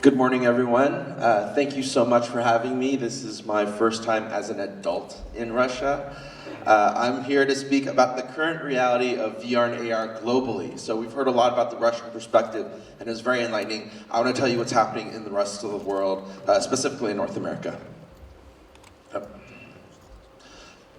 Good morning, everyone. Thank you so much for having me. This is my first time as an adult in Russia. I'm here to speak about the current reality of VR and AR globally. So we've heard a lot about the Russian perspective, and it's very enlightening. I want to tell you what's happening in the rest of the world, specifically in North America.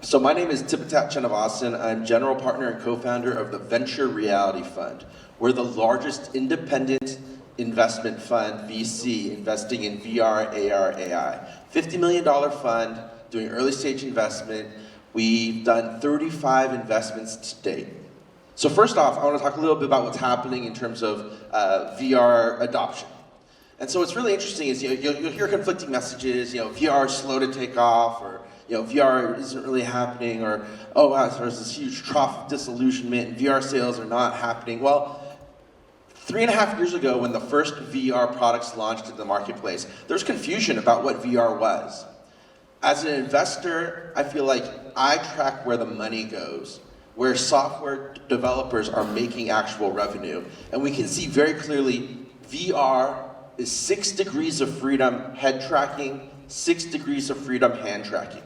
So my name is Tipatat Chennavassin. I'm general partner and co-founder of the Venture Reality Fund. We're the largest independent investment fund, VC, investing in VR, AR, AI. $50 million fund, doing early stage investment. We've done 35 investments to date. So first off, I want to talk a little bit about what's happening in terms of VR adoption. And so what's really interesting is you'll hear conflicting messages, VR is slow to take off, or VR isn't really happening, or oh wow, there's this huge trough of disillusionment and VR sales are not happening. Well, 3.5 years ago, when the first VR products launched in the marketplace, there's confusion about what VR was. As an investor, I feel like I track where the money goes, where software developers are making actual revenue. And we can see very clearly, VR is 6 degrees of freedom head tracking, 6 degrees of freedom hand tracking.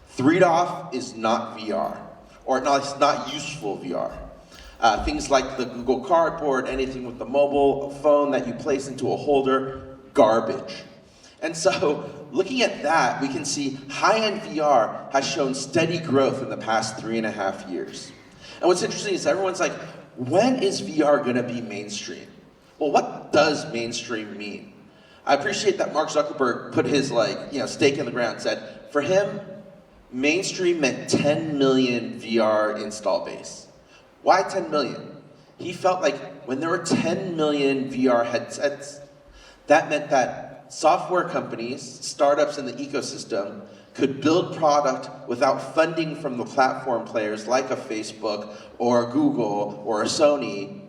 3 off is not VR, or no, it's not useful VR. Things like the Google Cardboard, anything with the mobile phone that you place into a holder, garbage. And so, looking at that, we can see high-end VR has shown steady growth in the past 3.5 years. And what's interesting is everyone's like, when is VR gonna be mainstream? Well, what does mainstream mean? I appreciate that Mark Zuckerberg put his stake in the ground and said, for him, mainstream meant 10 million VR install base. Why 10 million? He felt like when there were 10 million VR headsets, that meant that software companies, startups in the ecosystem, could build product without funding from the platform players like a Facebook or a Google or a Sony,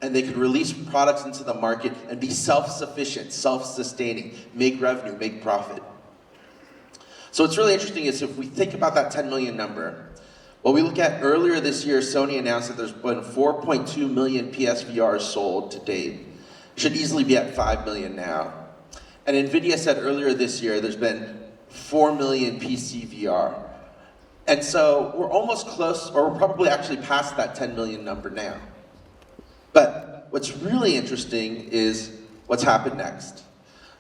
and they could release products into the market and be self-sufficient, self-sustaining, make revenue, make profit. So what's really interesting is if we think about that 10 million number, well, we look at earlier this year, Sony announced that there's been 4.2 million PSVRs sold to date. Should easily be at 5 million now. And NVIDIA said earlier this year there's been 4 million PC VR. And so we're almost close, or we're probably actually past that 10 million number now. But what's really interesting is what's happened next.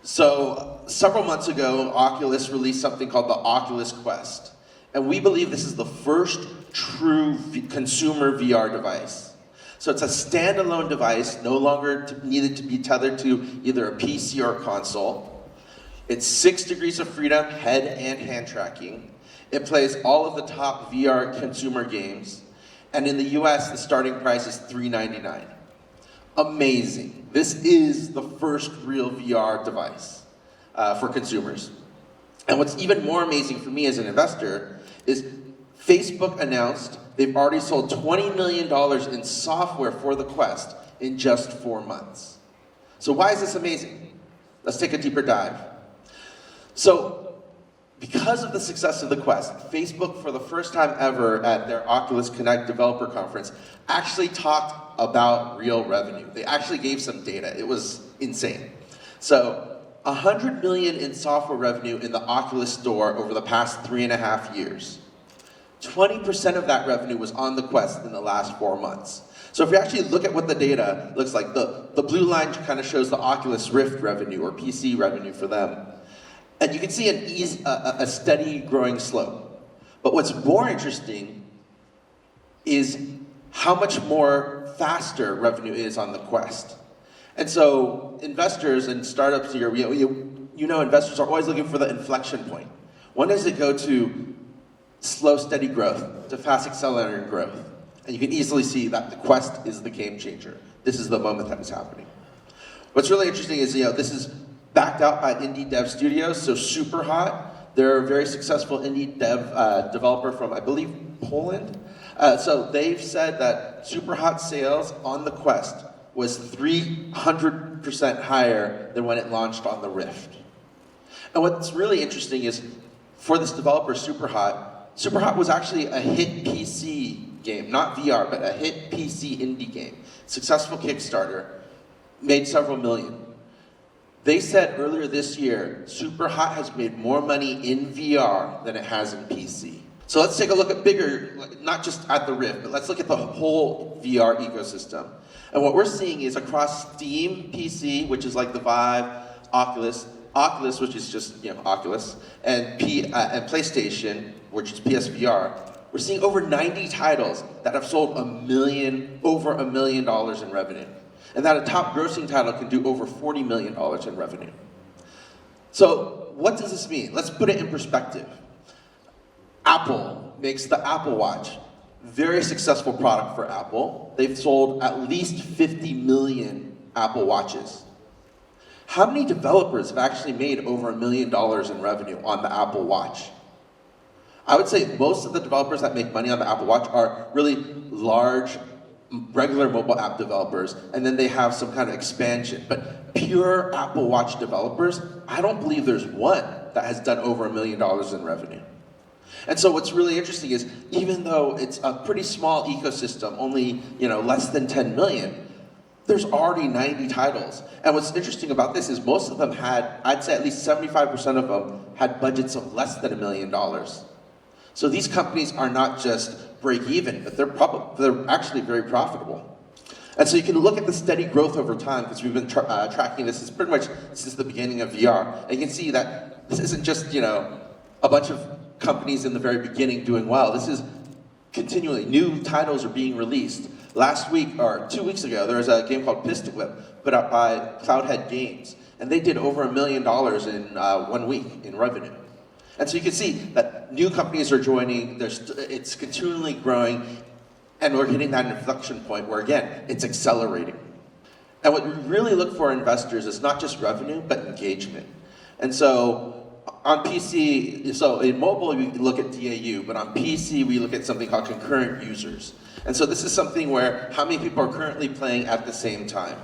So several months ago, Oculus released something called the Oculus Quest. And we believe this is the first true consumer VR device. So it's a standalone device, no longer needed to be tethered to either a PC or a console. It's 6 degrees of freedom, head and hand tracking. It plays all of the top VR consumer games. And in the US, the starting price is $399. Amazing. This is the first real VR device for consumers. And what's even more amazing for me as an investor is Facebook announced they've already sold $20 million in software for the Quest in just 4 months. So why is this amazing? Let's take a deeper dive. So, because of the success of the Quest, Facebook, for the first time ever at their Oculus Connect developer conference, actually talked about real revenue. They actually gave some data. It was insane. So, 100 million in software revenue in the Oculus store over the past 3.5 years. 20% of that revenue was on the Quest in the last 4 months. So if you actually look at what the data looks like, the blue line kind of shows the Oculus Rift revenue or PC revenue for them. And you can see a steady growing slope. But what's more interesting is how much more faster revenue is on the Quest. And so investors and startups here, investors are always looking for the inflection point. When does it go to slow, steady growth to fast, accelerating growth? And you can easily see that the Quest is the game changer. This is the moment that is happening. What's really interesting is, this is backed out by indie dev studios, so Superhot. They're a very successful indie dev developer from, I believe, Poland. So they've said that Superhot sales on the Quest was 300% higher than when it launched on the Rift. And what's really interesting is, for this developer, Superhot was actually a hit PC game, not VR, but a hit PC indie game. Successful Kickstarter, made several million. They said earlier this year, Superhot has made more money in VR than it has in PC. So let's take a look at bigger, not just at the Rift, but let's look at the whole VR ecosystem. And what we're seeing is across Steam PC, which is like the Vive, Oculus, which is just Oculus, and PlayStation, which is PSVR, we're seeing over 90 titles that have sold over $1 million in revenue. And that a top grossing title can do over $40 million in revenue. So what does this mean? Let's put it in perspective. Apple makes the Apple Watch. Very successful product for Apple. They've sold at least 50 million Apple Watches. How many developers have actually made over $1 million in revenue on the Apple Watch? I would say most of the developers that make money on the Apple Watch are really large, regular mobile app developers, and then they have some kind of expansion. But pure Apple Watch developers, I don't believe there's one that has done over $1 million in revenue. And so what's really interesting is, even though it's a pretty small ecosystem, only less than 10 million, there's already 90 titles. And what's interesting about this is most of them had, I'd say at least 75% of them had budgets of less than $1 million. So these companies are not just break even, but they're actually very profitable. And so you can look at the steady growth over time, because we've been tracking this pretty much since the beginning of VR. And you can see that this isn't just a bunch of companies in the very beginning doing well. This is continually, new titles are being released. Last week, or 2 weeks ago, there was a game called Pistol Whip, put out by Cloudhead Games. And they did over $1 million in 1 week in revenue. And so you can see that new companies are joining, it's continually growing, and we're hitting that inflection point where, again, it's accelerating. And what we really look for investors is not just revenue, but engagement. And so on PC, so in mobile we look at DAU, but on PC we look at something called concurrent users. And so this is something where how many people are currently playing at the same time.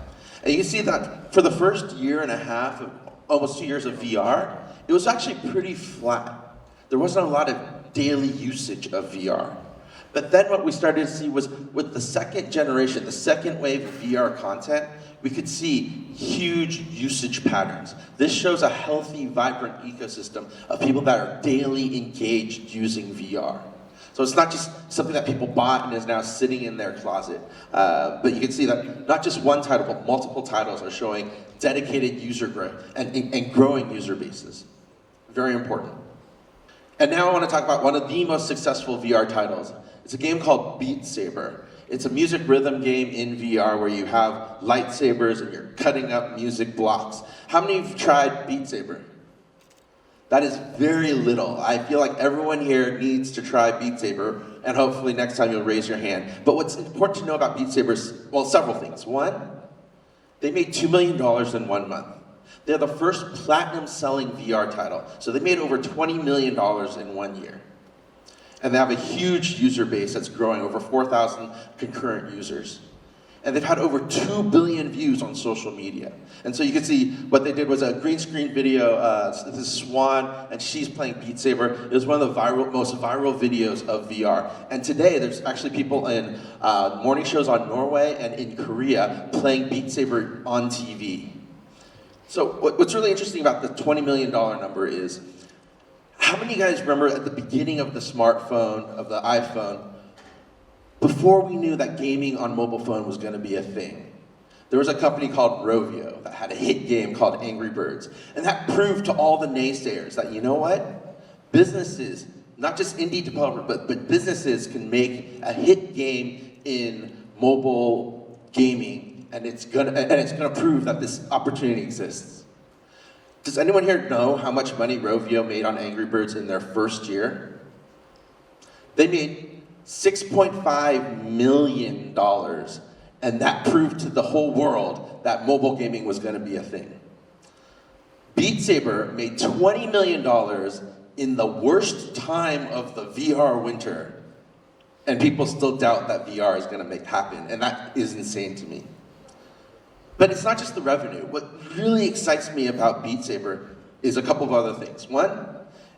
And you can see that for the first year and a half, almost 2 years of VR, it was actually pretty flat. There wasn't a lot of daily usage of VR. But then what we started to see was with the second generation, the second wave of VR content, we could see huge usage patterns. This shows a healthy, vibrant ecosystem of people that are daily engaged using VR. So it's not just something that people bought and is now sitting in their closet. But you can see that not just one title, but multiple titles are showing dedicated user growth and growing user bases. Very important. And now I want to talk about one of the most successful VR titles. It's a game called Beat Saber. It's a music rhythm game in VR where you have lightsabers and you're cutting up music blocks. How many of you tried Beat Saber? That is very little. I feel like everyone here needs to try Beat Saber, and hopefully next time you'll raise your hand. But what's important to know about Beat Saber is, well, several things. One, they made $2 million in 1 month. They're the first platinum-selling VR title. So they made over $20 million in 1 year. And they have a huge user base that's growing, over 4,000 concurrent users. And they've had over 2 billion views on social media. And so you can see what they did was a green screen video. This is Swan, and she's playing Beat Saber. It was one of the most viral videos of VR. And today, there's actually people in morning shows on Norway and in Korea playing Beat Saber on TV. So what's really interesting about the $20 million number is, how many of you guys remember at the beginning of the smartphone, of the iPhone, before we knew that gaming on mobile phone was going to be a thing? There was a company called Rovio that had a hit game called Angry Birds. And that proved to all the naysayers that, you know what? Businesses, not just indie developers, but businesses can make a hit game in mobile gaming, and it's gonna prove that this opportunity exists. Does anyone here know how much money Rovio made on Angry Birds in their first year? They made $6.5 million, and that proved to the whole world that mobile gaming was going to be a thing. Beat Saber made $20 million in the worst time of the VR winter, and people still doubt that VR is going to happen, and that is insane to me. But it's not just the revenue. What really excites me about Beat Saber is a couple of other things. One,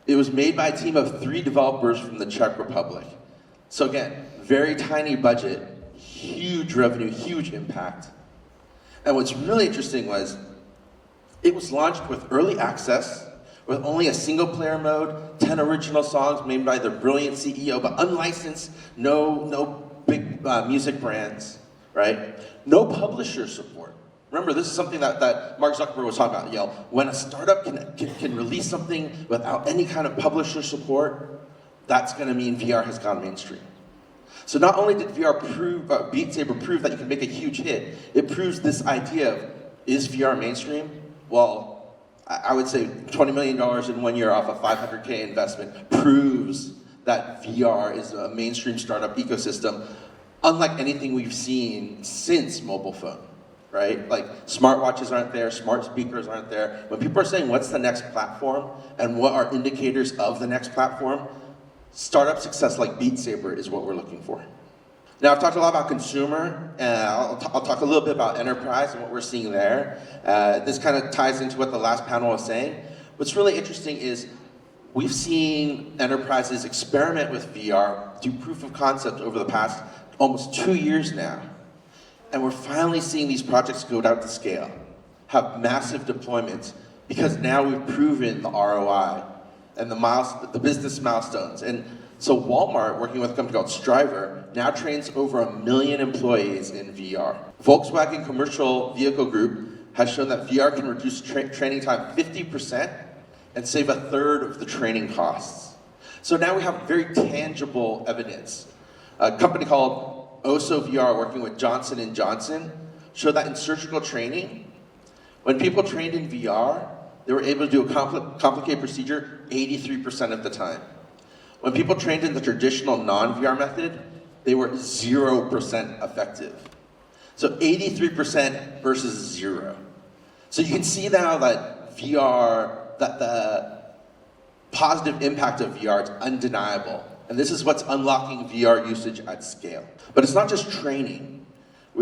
it was made by a team of 3 developers from the Czech Republic. So again, very tiny budget, huge revenue, huge impact. And what's really interesting was, It was launched with early access, with only a single player mode, 10 original songs made by their brilliant CEO, but unlicensed, no big music brands, right? No publisher support. Remember, this is something that Mark Zuckerberg was talking about. You know, when a startup can release something without any kind of publisher support, that's going to mean VR has gone mainstream. So not only did Beat Saber prove that you can make a huge hit, it proves this idea of, is VR mainstream? Well, I would say $20 million in 1 year off a $500K investment proves that VR is a mainstream startup ecosystem, unlike anything we've seen since mobile phone, right? Like smartwatches aren't there, smart speakers aren't there. When people are saying what's the next platform and what are indicators of the next platform, startup success like Beat Saber is what we're looking for. Now, I've talked a lot about consumer, and I'll talk a little bit about enterprise and what we're seeing there. This kind of ties into what the last panel was saying. What's really interesting is we've seen enterprises experiment with VR, do proof of concept over the past almost 2 years now. And we're finally seeing these projects go out to scale, have massive deployments, because now we've proven the ROI and the business milestones. And so Walmart, working with a company called Striver, now trains over 1 million employees in VR. Volkswagen Commercial Vehicle Group has shown that VR can reduce training time 50% and save 1/3 of the training costs. So now we have very tangible evidence. A company called Oso VR, working with Johnson & Johnson, showed that in surgical training, when people trained in VR, they were able to do a complicated procedure 83% of the time. When people trained in the traditional non-VR method, they were 0% effective. So 83% versus 0. So you can see now that VR, that the positive impact of VR is undeniable. And this is what's unlocking VR usage at scale. But it's not just training.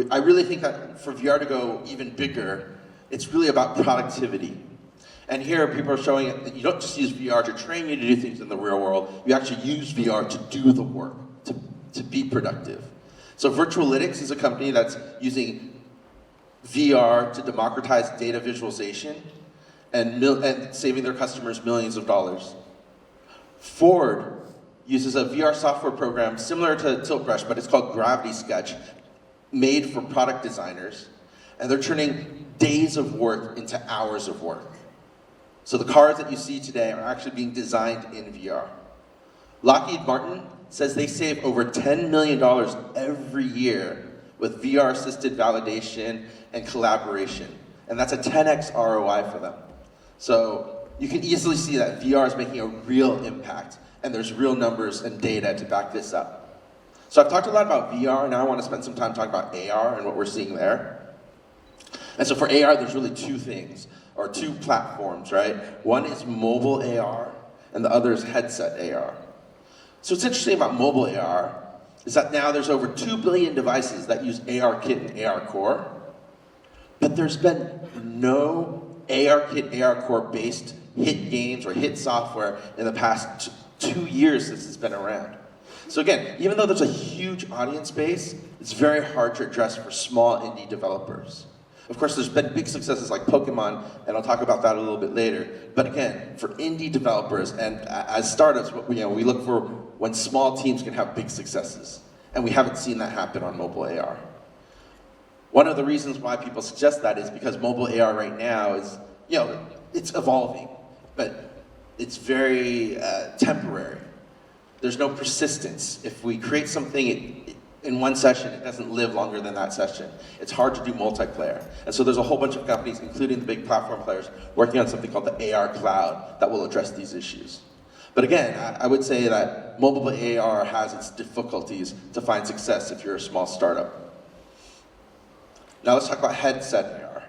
I really think that for VR to go even bigger, it's really about productivity. And here people are showing that you don't just use VR to train you to do things in the real world, you actually use VR to do the work, to be productive. So Virtualytics is a company that's using VR to democratize data visualization and saving their customers millions of dollars. Ford uses a VR software program similar to Tilt Brush, but it's called Gravity Sketch, made for product designers, and they're turning days of work into hours of work. So the cars that you see today are actually being designed in VR. Lockheed Martin says they save over $10 million every year with VR-assisted validation and collaboration. And that's a 10x ROI for them. So you can easily see that VR is making a real impact, and there's real numbers and data to back this up. So I've talked a lot about VR, now I want to spend some time talking about AR and what we're seeing there. And so for AR, there's really two things, or two platforms, right? One is mobile AR, and the other is headset AR. So what's interesting about mobile AR is that now there's over 2 billion devices that use ARKit and AR Core, but there's been no ARKit, AR Core based hit games or hit software in the past 2 years since it's been around. So again, even though there's a huge audience base, it's very hard to address for small indie developers. Of course, there's been big successes like Pokemon, and I'll talk about that a little bit later. But again, for indie developers and as startups, we look for when small teams can have big successes. And we haven't seen that happen on mobile AR. One of the reasons why people suggest that is because mobile AR right now is, it's evolving, but it's very temporary. There's no persistence. If we create something in one session, it doesn't live longer than that session. It's hard to do multiplayer. And so there's a whole bunch of companies, including the big platform players, working on something called the AR Cloud that will address these issues. But again, I would say that mobile AR has its difficulties to find success if you're a small startup. Now let's talk about headset AR.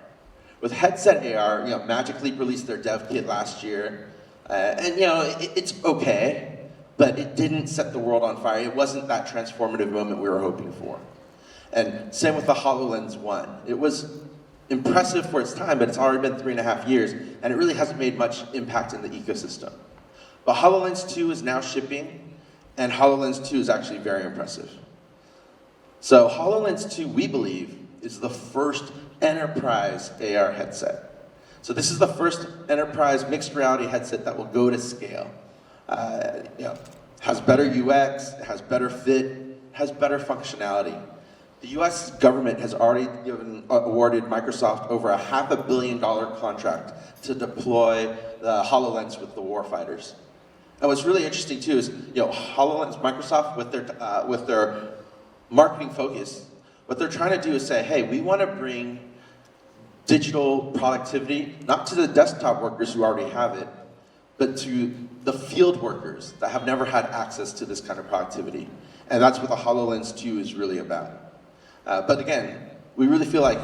With headset AR, Magic Leap released their dev kit last year, and it's okay, but it didn't set the world on fire. It wasn't that transformative moment we were hoping for. And same with the HoloLens 1. It was impressive for its time, but it's already been 3.5 years, and it really hasn't made much impact in the ecosystem. But HoloLens 2 is now shipping, and HoloLens 2 is actually very impressive. So HoloLens 2, we believe, is the first enterprise AR headset. So this is the first enterprise mixed reality headset that will go to scale. Has better UX, has better fit, has better functionality. The US government has already awarded Microsoft over a $500 million contract to deploy the HoloLens with the warfighters. And what's really interesting too is, HoloLens, Microsoft with their marketing focus, what they're trying to do is say, hey, we want to bring digital productivity, not to the desktop workers who already have it, but to the field workers that have never had access to this kind of productivity. And that's what the HoloLens 2 is really about. But again, we really feel like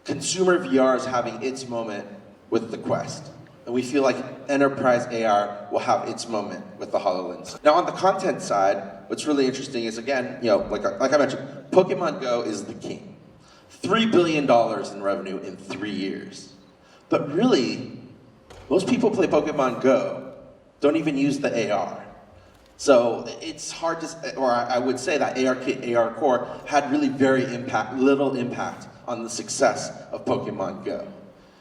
consumer VR is having its moment with the Quest. And we feel like enterprise AR will have its moment with the HoloLens. Now on the content side, what's really interesting is, again, like I mentioned, Pokemon Go is the king. $3 billion in revenue in 3 years. But really, most people play Pokemon Go don't even use the AR. So it's hard to, or I would say that ARKit, AR Core had really little impact on the success of Pokemon Go.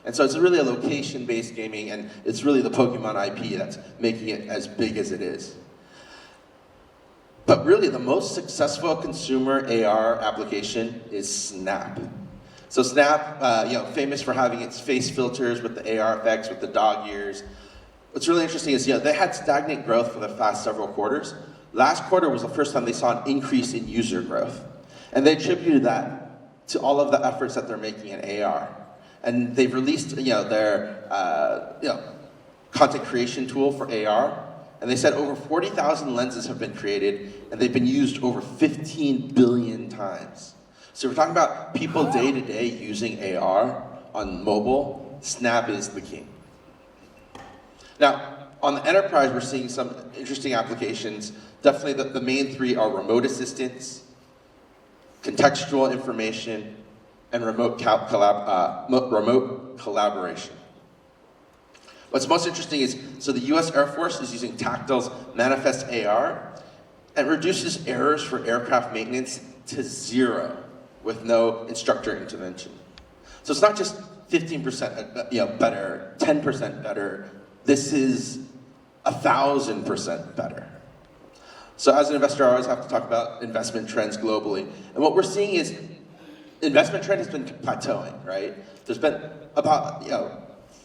And so it's really a location-based gaming, and it's really the Pokemon IP that's making it as big as it is. But really, the most successful consumer AR application is Snap. So Snap, famous for having its face filters with the AR effects, with the dog ears. What's really interesting is, they had stagnant growth for the past several quarters. Last quarter was the first time they saw an increase in user growth. And they attributed that to all of the efforts that they're making in AR. And they've released, their, content creation tool for AR. And they said over 40,000 lenses have been created, and they've been used over 15 billion times. So we're talking about people day to day using AR on mobile. Snap is the king. Now, on the enterprise, we're seeing some interesting applications. Definitely the main three are remote assistance, contextual information, and remote collaboration. What's most interesting is, so the US Air Force is using Tactile's Manifest AR and reduces errors for aircraft maintenance to 0 with no instructor intervention. So it's not just 15% better, 10% better. This is 1,000% better. So as an investor, I always have to talk about investment trends globally. And what we're seeing is investment trend has been plateauing, right? There's been about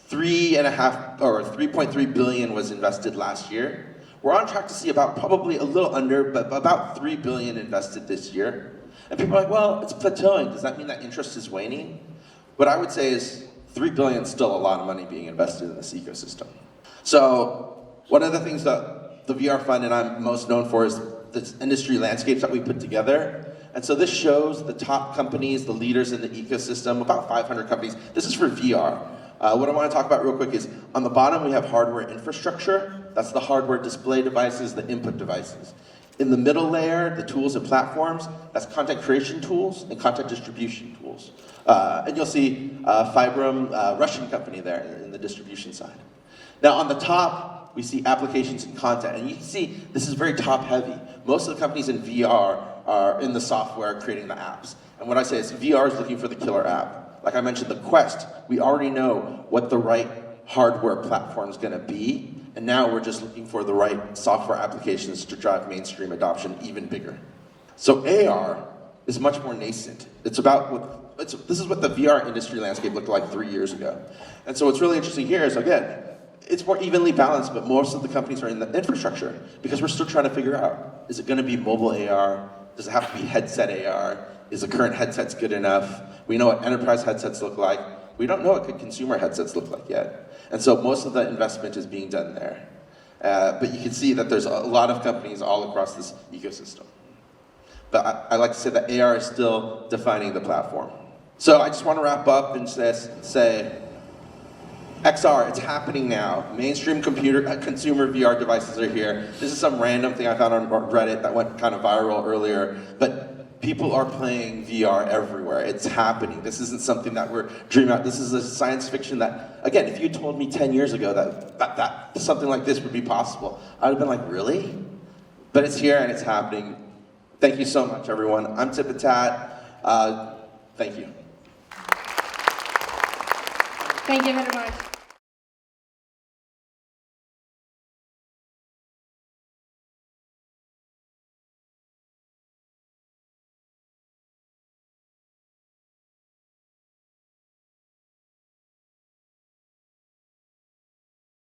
3.3 billion was invested last year. We're on track to see about probably a little under, but about 3 billion invested this year. And people are like, well, it's plateauing. Does that mean that interest is waning? What I would say is 3 billion is still a lot of money being invested in this ecosystem. So one of the things that the VR Fund and I'm most known for is the industry landscapes that we put together. And so this shows the top companies, the leaders in the ecosystem, about 500 companies. This is for VR. What I want to talk about real quick is, on the bottom we have hardware infrastructure. That's the hardware display devices, the input devices. In the middle layer, the tools and platforms, that's content creation tools and content distribution tools. And you'll see Fibram, Russian company there in the distribution side. Now on the top, we see applications and content. And you can see this is very top heavy. Most of the companies in VR are in the software creating the apps. And what I say is VR is looking for the killer app. Like I mentioned, the Quest, we already know what the right hardware platform is going to be. And now we're just looking for the right software applications to drive mainstream adoption even bigger. So AR is much more nascent. This is what the VR industry landscape looked like 3 years ago. And so what's really interesting here is, again, it's more evenly balanced, but most of the companies are in the infrastructure because we're still trying to figure out, is it going to be mobile AR? Does it have to be headset AR? Is the current headsets good enough? We know what enterprise headsets look like. We don't know what good consumer headsets look like yet. And so most of the investment is being done there. But you can see that there's a lot of companies all across this ecosystem. But I like to say that AR is still defining the platform. So I just want to wrap up and say XR, it's happening now. Mainstream consumer VR devices are here. This is some random thing I found on Reddit that went kind of viral earlier, but people are playing VR everywhere. It's happening. This isn't something that we're dreaming about. This is a science fiction that, again, if you told me 10 years ago that something like this would be possible, I would have been like, really? But it's here and it's happening. Thank you so much, everyone. I'm Tipathat. Thank you. Thank you very much.